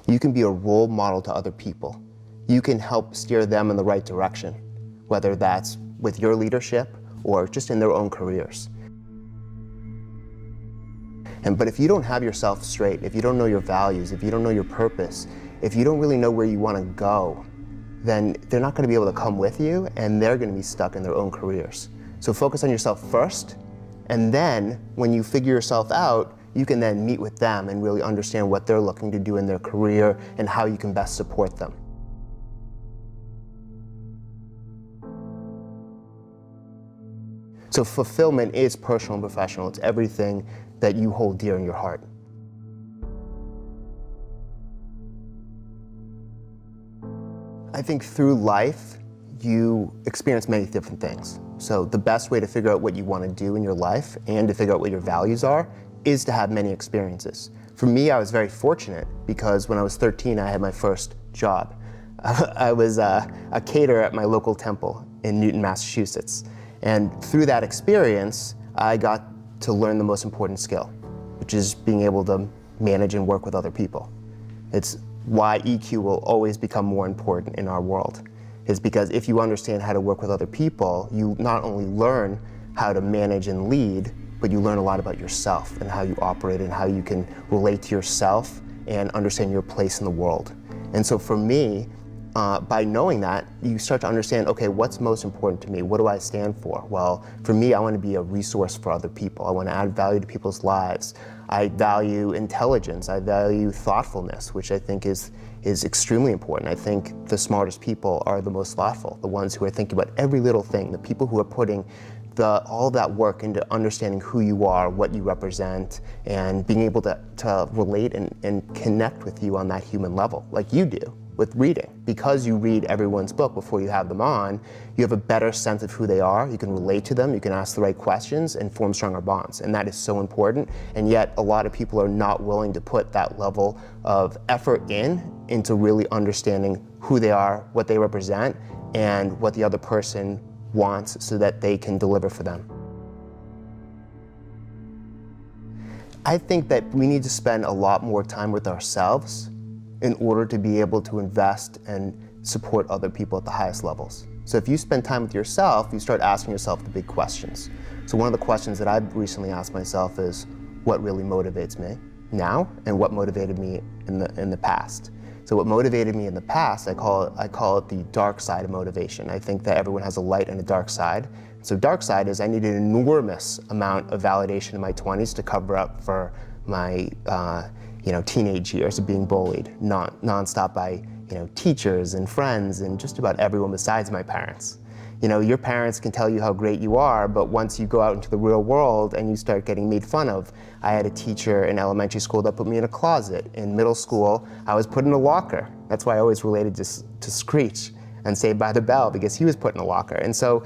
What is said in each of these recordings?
You can be a role model to other people. You can help steer them in the right direction, whether that's with your leadership or just in their own careers. But if you don't have yourself straight, if you don't know your values, if you don't know your purpose, if you don't really know where you want to go, then they're not going to be able to come with you, and they're going to be stuck in their own careers. So focus on yourself first, and then when you figure yourself out, you can then meet with them and really understand what they're looking to do in their career and how you can best support them. So fulfillment is personal and professional. It's everything that you hold dear in your heart. I think through life, you experience many different things. So the best way to figure out what you want to do in your life and to figure out what your values are is to have many experiences. For me, I was very fortunate because when I was 13, I had my first job. I was a caterer at my local temple in Newton, Massachusetts. And through that experience, I got to learn the most important skill, which is being able to manage and work with other people. It's why EQ will always become more important in our world. Is because if you understand how to work with other people, you not only learn how to manage and lead, but you learn a lot about yourself and how you operate and how you can relate to yourself and understand your place in the world. And so for me, by knowing that, you start to understand, okay, what's most important to me? What do I stand for? Well, for me, I want to be a resource for other people. I want to add value to people's lives. I value intelligence. I value thoughtfulness, which I think is extremely important. I think the smartest people are the most thoughtful, the ones who are thinking about every little thing, the people who are putting all that work into understanding who you are, what you represent, and being able to relate and connect with you on that human level, like you do with reading. Because you read everyone's book before you have them on, you have a better sense of who they are, you can relate to them, you can ask the right questions and form stronger bonds. And that is so important, and yet a lot of people are not willing to put that level of effort into really understanding who they are, what they represent, and what the other person wants so that they can deliver for them. I think that we need to spend a lot more time with ourselves in order to be able to invest and support other people at the highest levels. So if you spend time with yourself, you start asking yourself the big questions. So one of the questions that I've recently asked myself is, what really motivates me now, and what motivated me in the past? So what motivated me in the past, I call it the dark side of motivation. I think that everyone has a light and a dark side. So dark side is I needed an enormous amount of validation in my 20s to cover up for my teenage years of being bullied nonstop by teachers and friends and just about everyone besides my parents. Your parents can tell you how great you are, but once you go out into the real world and you start getting made fun of. I had a teacher in elementary school that put me in a closet. In middle school, I was put in a locker. That's why I always related to Screech and Saved by the Bell, because he was put in a locker. And so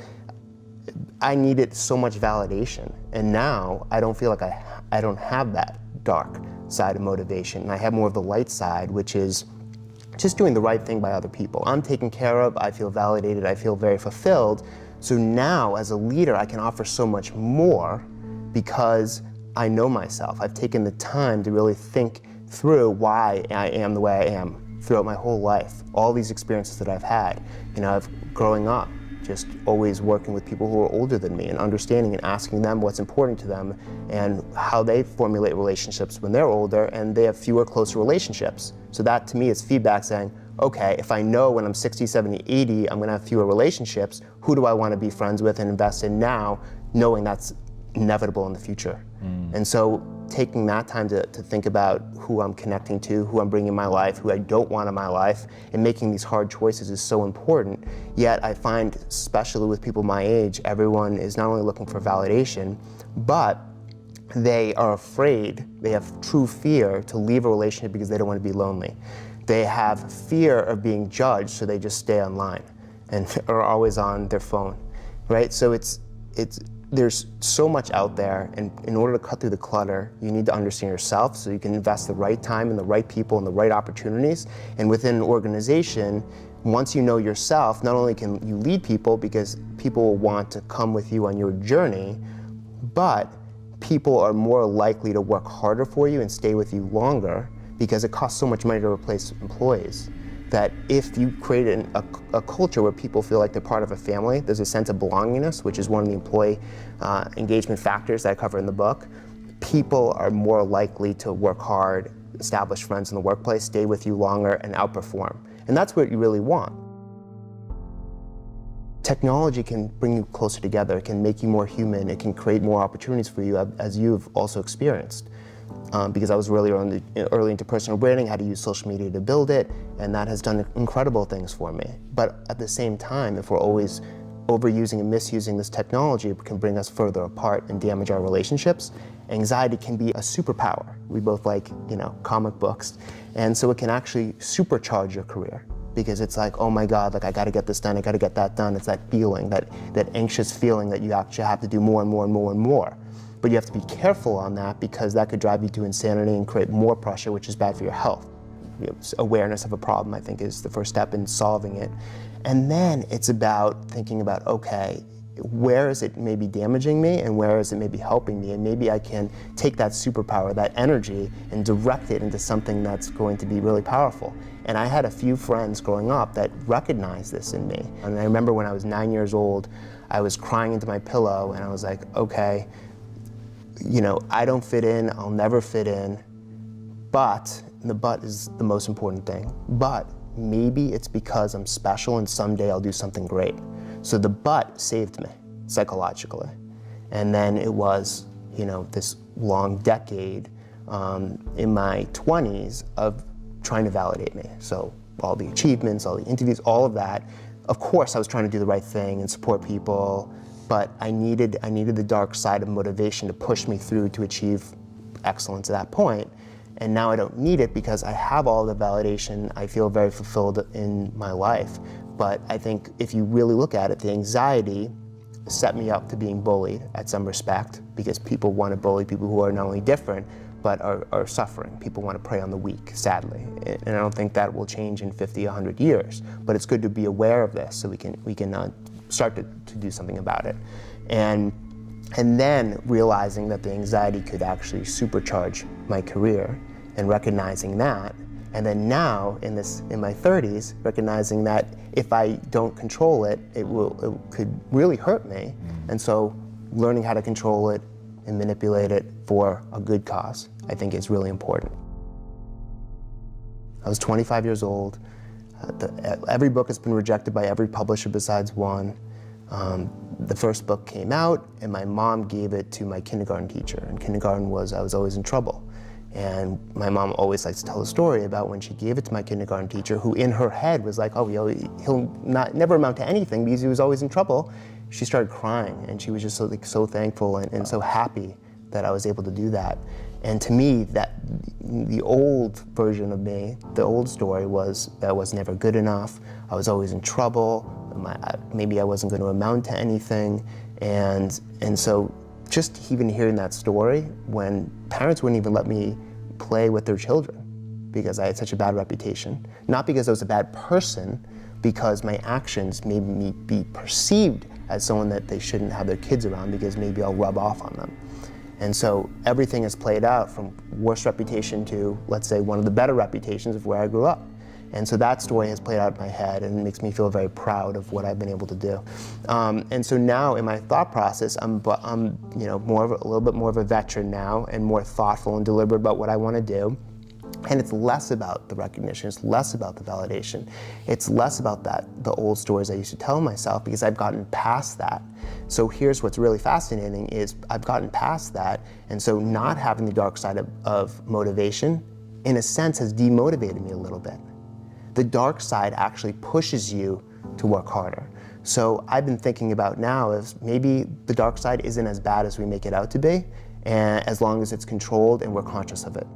I needed so much validation. And now I don't feel like I don't have that dark side of motivation. And I have more of the light side, which is just doing the right thing by other people. I'm taken care of, I feel validated, I feel very fulfilled. So now as a leader, I can offer so much more because I know myself. I've taken the time to really think through why I am the way I am throughout my whole life. All these experiences that I've had. Growing up, just always working with people who are older than me and understanding and asking them what's important to them and how they formulate relationships when they're older and they have fewer closer relationships. So that to me is feedback saying, okay, if I know when I'm 60, 70, 80, I'm gonna have fewer relationships, who do I wanna be friends with and invest in now, knowing that's inevitable in the future. And so taking that time to think about who I'm connecting to, who I'm bringing in my life, who I don't want in my life, and making these hard choices is so important. Yet I find, especially with people my age, everyone is not only looking for validation, but they are afraid, they have true fear to leave a relationship because they don't want to be lonely. They have fear of being judged, so they just stay online and are always on their phone, right? So there's so much out there, and in order to cut through the clutter, you need to understand yourself so you can invest the right time in the right people and the right opportunities. And within an organization, once you know yourself, not only can you lead people because people will want to come with you on your journey, but people are more likely to work harder for you and stay with you longer because it costs so much money to replace employees, that if you create a culture where people feel like they're part of a family, there's a sense of belongingness, which is one of the employee engagement factors that I cover in the book. People are more likely to work hard, establish friends in the workplace, stay with you longer, and outperform. And that's what you really want. Technology can bring you closer together, it can make you more human, it can create more opportunities for you, as you've also experienced. Because I was really early into personal branding, how to use social media to build it, and that has done incredible things for me. But at the same time, if we're always overusing and misusing this technology, it can bring us further apart and damage our relationships. Anxiety can be a superpower. We both like, comic books, and so it can actually supercharge your career. Because it's like, oh my God, like I gotta get this done, I gotta get that done. It's that feeling, that anxious feeling that you actually have to do more and more and more and more. But you have to be careful on that, because that could drive you to insanity and create more pressure, which is bad for your health. Awareness of a problem, I think, is the first step in solving it. And then it's about thinking about, okay, where is it maybe damaging me and where is it maybe helping me? And maybe I can take that superpower, that energy, and direct it into something that's going to be really powerful. And I had a few friends growing up that recognized this in me. And I remember when I was 9 years old, I was crying into my pillow and I was like, okay, I don't fit in, I'll never fit in, but, and the but is the most important thing, but maybe it's because I'm special and someday I'll do something great. So the but saved me psychologically. And then it was, this long decade in my 20s of trying to validate me. So all the achievements, all the interviews, all of that. Of course, I was trying to do the right thing and support people, but I needed the dark side of motivation to push me through to achieve excellence at that point. And now I don't need it because I have all the validation. I feel very fulfilled in my life. But I think if you really look at it, the anxiety set me up to being bullied at some respect, because people want to bully people who are not only different, but are suffering. People want to prey on the weak, sadly. And I don't think that will change in 50, 100 years. But it's good to be aware of this so we can start to do something about it. And then realizing that the anxiety could actually supercharge my career and recognizing that. And then now, in my 30s, recognizing that if I don't control it, it could really hurt me. And so learning how to control it and manipulate it for a good cause, I think, is really important. I was 25 years old. Every book has been rejected by every publisher besides one. The first book came out, and my mom gave it to my kindergarten teacher. And kindergarten I was always in trouble. And my mom always likes to tell a story about when she gave it to my kindergarten teacher, who in her head was like, oh, he'll never amount to anything because he was always in trouble. She started crying, and she was just so thankful and so happy that I was able to do that. And to me, the old version of me, the old story was that I was never good enough, I was always in trouble, maybe I wasn't going to amount to anything. And so just even hearing that story, when parents wouldn't even let me play with their children because I had such a bad reputation. Not because I was a bad person, because my actions made me be perceived as someone that they shouldn't have their kids around because maybe I'll rub off on them. And so everything has played out from worst reputation to, let's say, one of the better reputations of where I grew up. And so that story has played out in my head and it makes me feel very proud of what I've been able to do. And so now in my thought process, I'm a little bit more of a veteran now and more thoughtful and deliberate about what I want to do. And it's less about the recognition, it's less about the validation. It's less about the old stories I used to tell myself because I've gotten past that. So here's what's really fascinating is I've gotten past that, and so not having the dark side of motivation, in a sense, has demotivated me a little bit. The dark side actually pushes you to work harder. So I've been thinking about now is maybe the dark side isn't as bad as we make it out to be, and as long as it's controlled and we're conscious of it.